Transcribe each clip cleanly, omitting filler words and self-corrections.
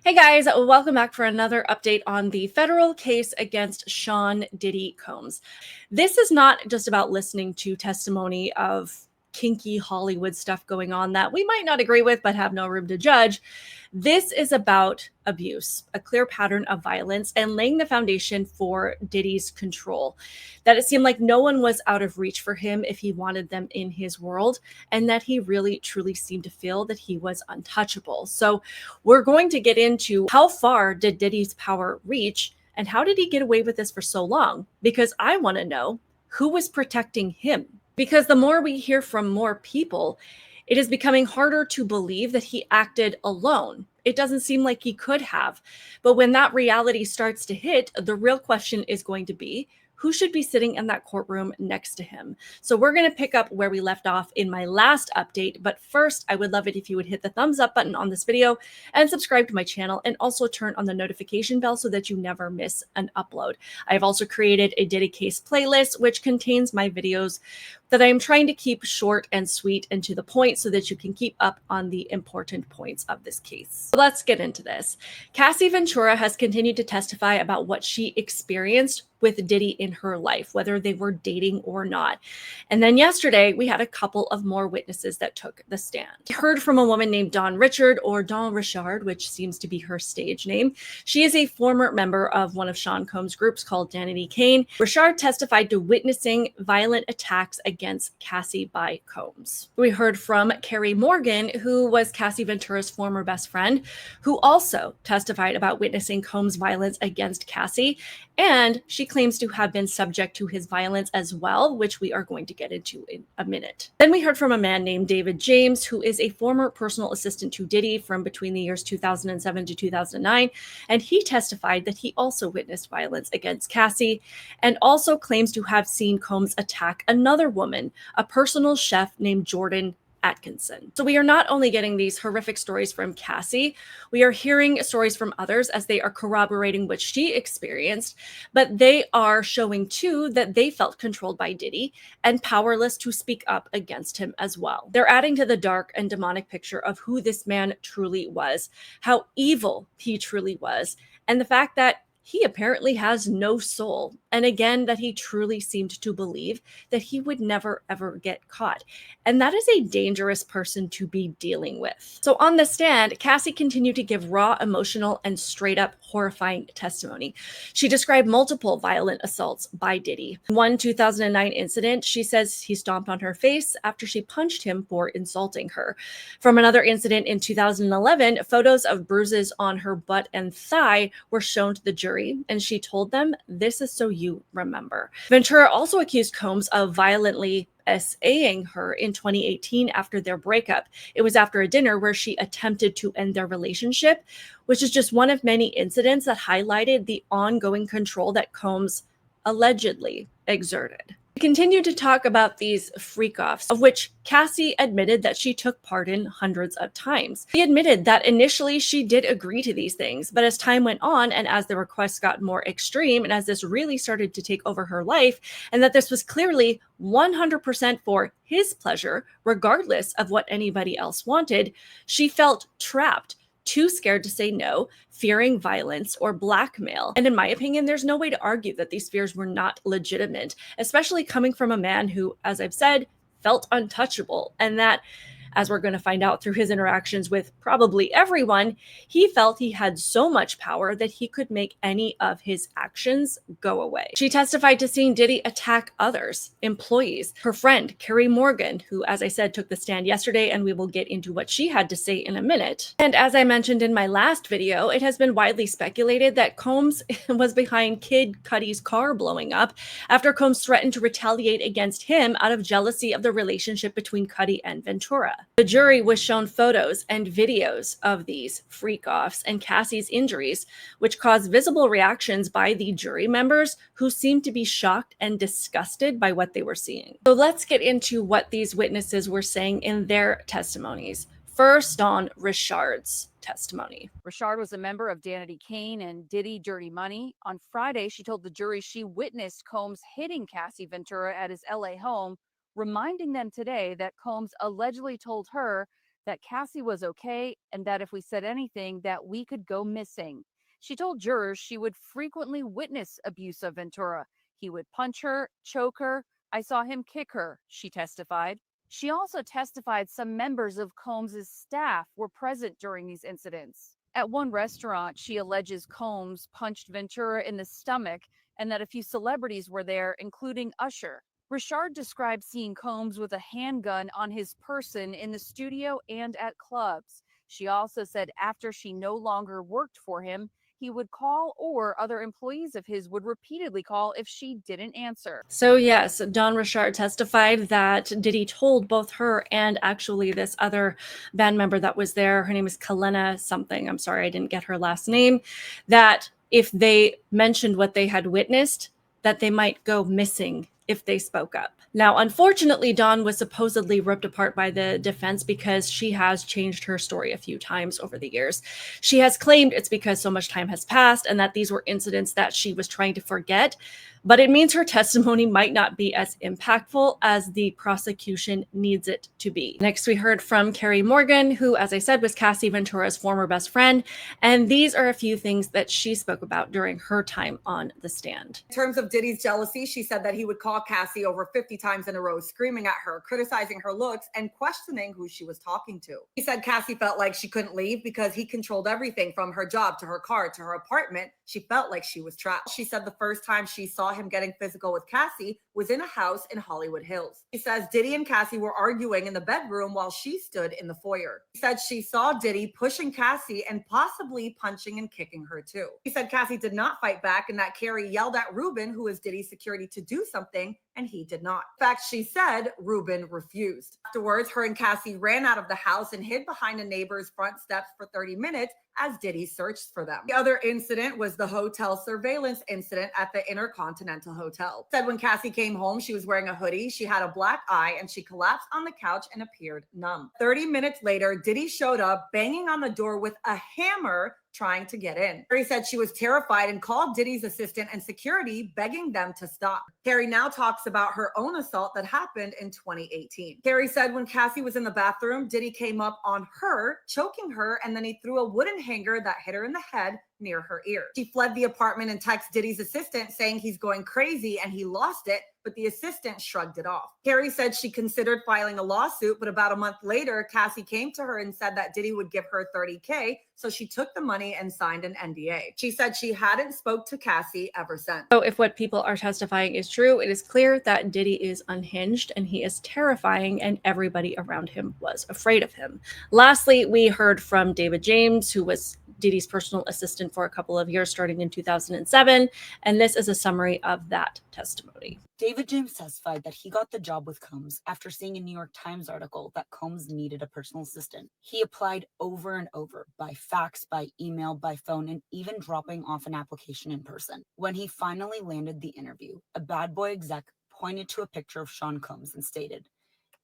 Hey guys, welcome back for another update on the federal case against Sean Diddy Combs. This is not just about listening to testimony of kinky Hollywood stuff going on that we might not agree with but have no room to judge. This is about abuse, a clear pattern of violence, and laying the foundation for Diddy's control. That it seemed like no one was out of reach for him if he wanted them in his world, and that he really truly seemed to feel that he was untouchable. So we're going to get into how far did Diddy's power reach and how did he get away with this for so long? Because I want to know who was protecting him. Because the more we hear from more people, it is becoming harder to believe that he acted alone. It doesn't seem like he could have. But when that reality starts to hit, the real question is going to be who should be sitting in that courtroom next to him. So we're going to pick up where we left off in my last update. But first, I would love it if you would hit the thumbs up button on this video and subscribe to my channel, and also turn on the notification bell so that you never miss an upload. I've also created a Diddy case playlist, which contains my videos that I'm trying to keep short and sweet and to the point so that you can keep up on the important points of this case. So let's get into this. Cassie Ventura has continued to testify about what she experienced with Diddy in her life, whether they were dating or not. And then yesterday, we had a couple of more witnesses that took the stand. We heard from a woman named Dawn Richard, or Dawn Richard, which seems to be her stage name. She is a former member of one of Sean Combs' groups called Danity Kane. Richard testified to witnessing violent attacks against Cassie by Combs. We heard from Kerry Morgan, who was Cassie Ventura's former best friend, who also testified about witnessing Combs' violence against Cassie, and she claims to have been subject to his violence as well, which we are going to get into in a minute. Then we heard from a man named David James, who is a former personal assistant to Diddy from between the years 2007 to 2009, and he testified that he also witnessed violence against Cassie, and also claims to have seen Combs attack another woman, a personal chef named Jordan Atkinson. So we are not only getting these horrific stories from Cassie, we are hearing stories from others as they are corroborating what she experienced, but they are showing too that they felt controlled by Diddy and powerless to speak up against him as well. They're adding to the dark and demonic picture of who this man truly was, how evil he truly was, and the fact that he apparently has no soul. And again, that he truly seemed to believe that he would never, ever get caught. And that is a dangerous person to be dealing with. So on the stand, Cassie continued to give raw, emotional, and straight up horrifying testimony. She described multiple violent assaults by Diddy. One 2009 incident, she says he stomped on her face after she punched him for insulting her. From another incident in 2011, photos of bruises on her butt and thigh were shown to the jury, and she told them, "This is so you remember." Ventura also accused Combs of violently SAing her in 2018 after their breakup. It was after a dinner where she attempted to end their relationship, which is just one of many incidents that highlighted the ongoing control that Combs allegedly exerted. We continue to talk about these freak-offs, of which Cassie admitted that she took part in hundreds of times. She admitted that initially she did agree to these things, but as time went on and as the requests got more extreme and as this really started to take over her life, and that this was clearly 100% for his pleasure, regardless of what anybody else wanted, she felt trapped, too scared to say no, fearing violence or blackmail. And in my opinion, there's no way to argue that these fears were not legitimate, especially coming from a man who, as I've said, felt untouchable, and that, as we're going to find out through his interactions with probably everyone, he felt he had so much power that he could make any of his actions go away. She testified to seeing Diddy attack others, employees, her friend, Kerry Morgan, who, as I said, took the stand yesterday, and we will get into what she had to say in a minute. And as I mentioned in my last video, it has been widely speculated that Combs was behind Kid Cudi's car blowing up after Combs threatened to retaliate against him out of jealousy of the relationship between Cudi and Ventura. The jury was shown photos and videos of these freak-offs and Cassie's injuries, which caused visible reactions by the jury members who seemed to be shocked and disgusted by what they were seeing. So let's get into what these witnesses were saying in their testimonies. First, on Richard's testimony. Richard was a member of Danity Kane and Diddy Dirty Money. On Friday, she told the jury she witnessed Combs hitting Cassie Ventura at his LA home, reminding them today that Combs allegedly told her that Cassie was okay and that if we said anything, that we could go missing. She told jurors she would frequently witness abuse of Ventura. He would punch her, choke her. I saw him kick her, she testified. She also testified some members of Combs' staff were present during these incidents. At one restaurant, she alleges Combs punched Ventura in the stomach and that a few celebrities were there, including Usher. Richard described seeing Combs with a handgun on his person in the studio and at clubs. She also said after she no longer worked for him, he would call or other employees of his would repeatedly call if she didn't answer. So yes, Don Richard testified that Diddy told both her and actually this other band member that was there, her name is Kalena something, I'm sorry I didn't get her last name, that if they mentioned what they had witnessed, that they might go missing if they spoke up. Now, unfortunately, Dawn was supposedly ripped apart by the defense because she has changed her story a few times over the years. She has claimed it's because so much time has passed and that these were incidents that she was trying to forget, but it means her testimony might not be as impactful as the prosecution needs it to be. Next, we heard from Kerry Morgan, who, as I said, was Cassie Ventura's former best friend, and these are a few things that she spoke about during her time on the stand. In terms of Diddy's jealousy, she said that he would call Cassie over 50 times in a row, screaming at her, criticizing her looks, and questioning who she was talking to. He said Cassie felt like she couldn't leave because he controlled everything from her job to her car to her apartment. She felt like she was trapped. She said the first time she saw him getting physical with Cassie was in a house in Hollywood Hills. She says Diddy and Cassie were arguing in the bedroom while she stood in the foyer. She said she saw Diddy pushing Cassie and possibly punching and kicking her too. He said Cassie did not fight back and that Kerry yelled at Ruben, who is Diddy's security, to do something, and he did not. In fact, she said Ruben refused. Afterwards, her and Cassie ran out of the house and hid behind a neighbor's front steps for 30 minutes as Diddy searched for them. The other incident was the hotel surveillance incident at the Intercontinental Hotel. Said when Cassie came home, she was wearing a hoodie, she had a black eye, and she collapsed on the couch and appeared numb. 30 minutes later, Diddy showed up banging on the door with a hammer trying to get in. Kerry said she was terrified and called Diddy's assistant and security, begging them to stop. Kerry now talks about her own assault that happened in 2018. Kerry said when Cassie was in the bathroom, Diddy came up on her, choking her, and then he threw a wooden hanger that hit her in the head near her ear. She fled the apartment and texted Diddy's assistant saying he's going crazy and he lost it, but the assistant shrugged it off. Kerry said she considered filing a lawsuit, but about a month later, Cassie came to her and said that Diddy would give her $30K, so she took the money and signed an NDA. She said she hadn't spoke to Cassie ever since. So if what people are testifying is true, it is clear that Diddy is unhinged and he is terrifying and everybody around him was afraid of him. Lastly, we heard from David James, who was Diddy's personal assistant for a couple of years starting in 2007, and this is a summary of that testimony. David James testified that he got the job with Combs after seeing a New York Times article that Combs needed a personal assistant. He applied over and over, by fax, by email, by phone, and even dropping off an application in person. When he finally landed the interview, a bad boy exec pointed to a picture of Sean Combs and stated,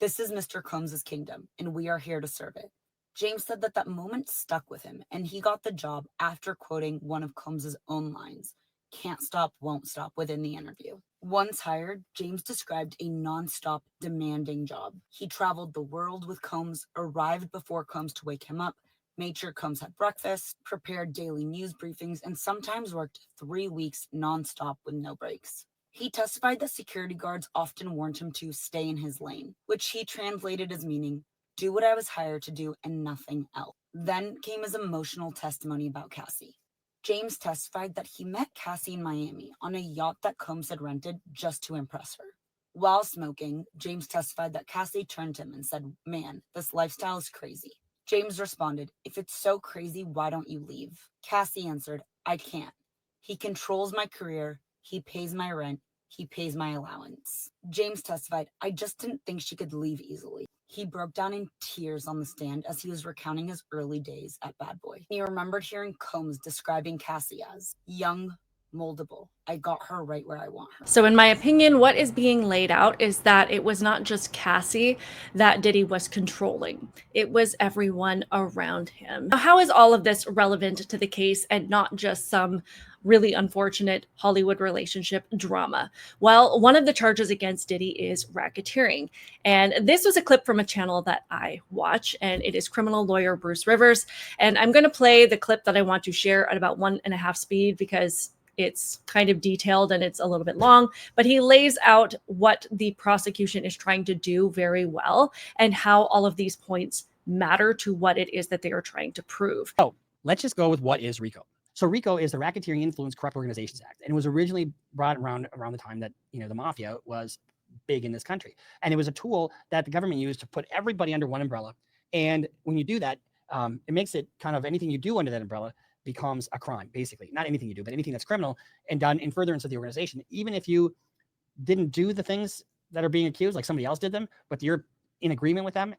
"This is Mr. Combs' kingdom, and we are here to serve it." James said that moment stuck with him, and he got the job after quoting one of Combs' own lines, "Can't stop, won't stop," within the interview. Once hired, James described a non-stop, demanding job. He traveled the world with Combs, arrived before Combs to wake him up, made sure Combs had breakfast, prepared daily news briefings, and sometimes worked 3 weeks non-stop with no breaks. He testified that security guards often warned him to stay in his lane, which he translated as meaning, do what I was hired to do and nothing else. Then came his emotional testimony about Cassie. James testified that he met Cassie in Miami on a yacht that Combs had rented just to impress her. While smoking, James testified that Cassie turned to him and said, "Man, this lifestyle is crazy." James responded, "If it's so crazy, why don't you leave?" Cassie answered, "I can't. He controls my career, he pays my rent, he pays my allowance." James testified, "I just didn't think she could leave easily." He broke down in tears on the stand as he was recounting his early days at Bad Boy. He remembered hearing Combs describing Cassie as young, moldable. I got her right where I want her. So in my opinion, what is being laid out is that it was not just Cassie that Diddy was controlling. It was everyone around him. Now, how is all of this relevant to the case and not just some really unfortunate Hollywood relationship drama? Well, one of the charges against Diddy is racketeering. And this was a clip from a channel that I watch, and it is criminal lawyer Bruce Rivers. And I'm going to play the clip that I want to share at about 1.5 speed because it's kind of detailed and it's a little bit long, but he lays out what the prosecution is trying to do very well and how all of these points matter to what it is that they are trying to prove. Oh, let's just go with what is RICO. So RICO is the Racketeering Influence Corrupt Organizations Act, and it was originally brought around the time that the mafia was big in this country, and it was a tool that the government used to put everybody under one umbrella. And when you do that, it makes it kind of anything you do under that umbrella becomes a crime, basically. Not anything you do, but anything that's criminal and done in furtherance of the organization, even if you didn't do the things that are being accused, like somebody else did them, but you're in agreement with them.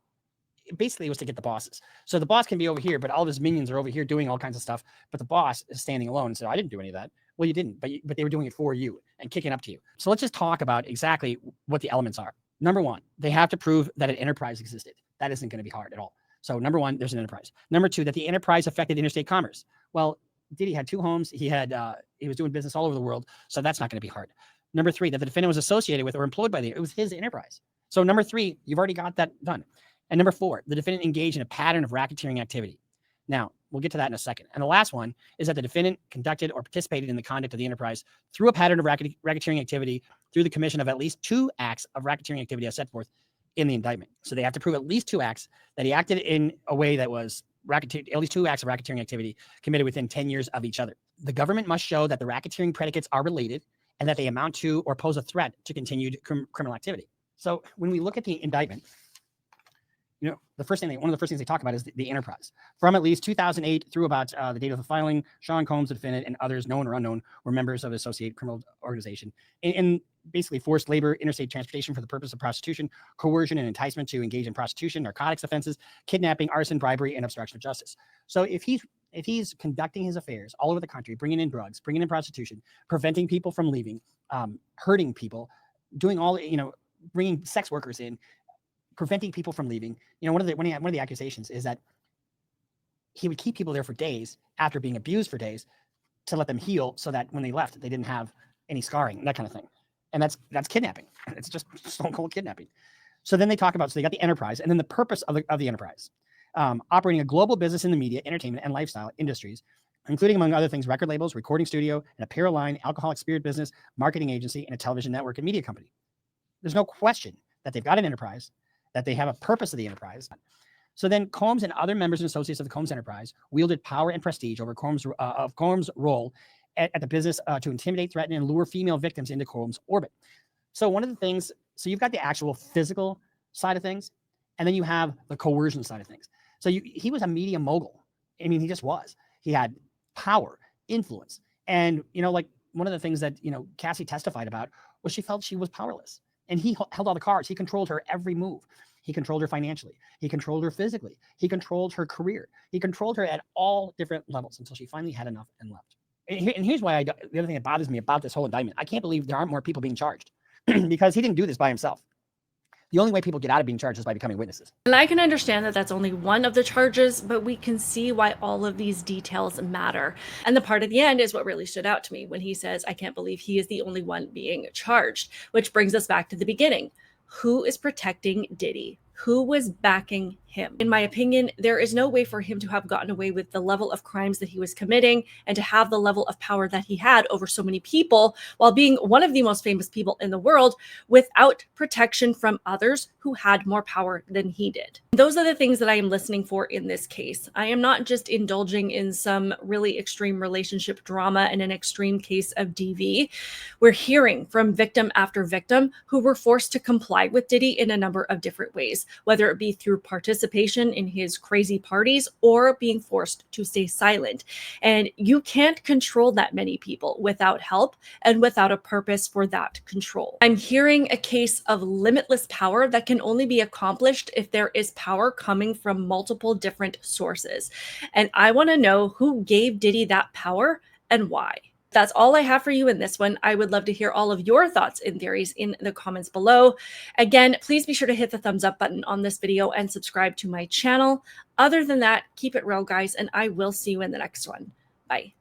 Basically, it was to get the bosses. So the boss can be over here, but all of his minions are over here doing all kinds of stuff. But the boss is standing alone and said, I didn't do any of that. Well, you didn't, but they were doing it for you and kicking up to you. So let's just talk about exactly what the elements are. Number one, they have to prove that an enterprise existed. That isn't going to be hard at all. So number one, there's an enterprise. Number two, that the enterprise affected interstate commerce. Well, Diddy had 2 homes. He was doing business all over the world. So that's not going to be hard. Number three, that the defendant was associated with or employed by it was his enterprise. So number three, you've already got that done. And number four, the defendant engaged in a pattern of racketeering activity. Now, we'll get to that in a second. And the last one is that the defendant conducted or participated in the conduct of the enterprise through a pattern of racketeering activity through the commission of at least 2 acts of racketeering activity as set forth in the indictment. So they have to prove at least 2 acts that he acted in a way that was at least 2 acts of racketeering activity committed within 10 years of each other. The government must show that the racketeering predicates are related and that they amount to or pose a threat to continued criminal activity. So when we look at the indictment, one of the first things they talk about is the enterprise. From at least 2008 through about the date of the filing, Sean Combs, the defendant, and others, known or unknown, were members of the associated criminal organization and basically forced labor, interstate transportation for the purpose of prostitution, coercion and enticement to engage in prostitution, narcotics offenses, kidnapping, arson, bribery, and obstruction of justice. So if he's conducting his affairs all over the country, bringing in drugs, bringing in prostitution, preventing people from leaving, hurting people, doing all, bringing sex workers in, preventing people from leaving. One of the accusations is that he would keep people there for days after being abused for days to let them heal so that when they left, they didn't have any scarring, that kind of thing. And that's kidnapping. It's just stone cold kidnapping. So then they talk about, so they got the enterprise and then the purpose of the enterprise, operating a global business in the media, entertainment, and lifestyle industries, including, among other things, record labels, recording studio, an apparel line, alcoholic spirit business, marketing agency, and a television network and media company. There's no question that they've got an enterprise, that they have a purpose of the enterprise. So then Combs and other members and associates of the Combs enterprise wielded power and prestige over Combs' role at the business to intimidate, threaten, and lure female victims into Combs' orbit. So one of the things, so you've got the actual physical side of things, and then you have the coercion side of things. So he was a media mogul. I mean, he just was. He had power, influence. And, like one of the things that, Cassie testified about was she felt she was powerless. And he held all the cards. He controlled her every move. He controlled her financially. He controlled her physically. He controlled her career. He controlled her at all different levels until she finally had enough and left. And here's why the other thing that bothers me about this whole indictment, I can't believe there aren't more people being charged because he didn't do this by himself. The only way people get out of being charged is by becoming witnesses. And I can understand that that's only one of the charges, but we can see why all of these details matter. And the part at the end is what really stood out to me when he says, I can't believe he is the only one being charged, which brings us back to the beginning. Who is protecting Diddy? Who was backing him? In my opinion, there is no way for him to have gotten away with the level of crimes that he was committing and to have the level of power that he had over so many people while being one of the most famous people in the world without protection from others who had more power than he did. Those are the things that I am listening for in this case. I am not just indulging in some really extreme relationship drama and an extreme case of DV. We're hearing from victim after victim who were forced to comply with Diddy in a number of different ways, whether it be through participation in his crazy parties or being forced to stay silent. And you can't control that many people without help and without a purpose for that control. I'm hearing a case of limitless power that can only be accomplished if there is power coming from multiple different sources. And I want to know who gave Diddy that power and why. That's all I have for you in this one. I would love to hear all of your thoughts and theories in the comments below. Again, please be sure to hit the thumbs up button on this video and subscribe to my channel. Other than that, keep it real, guys, and I will see you in the next one. Bye.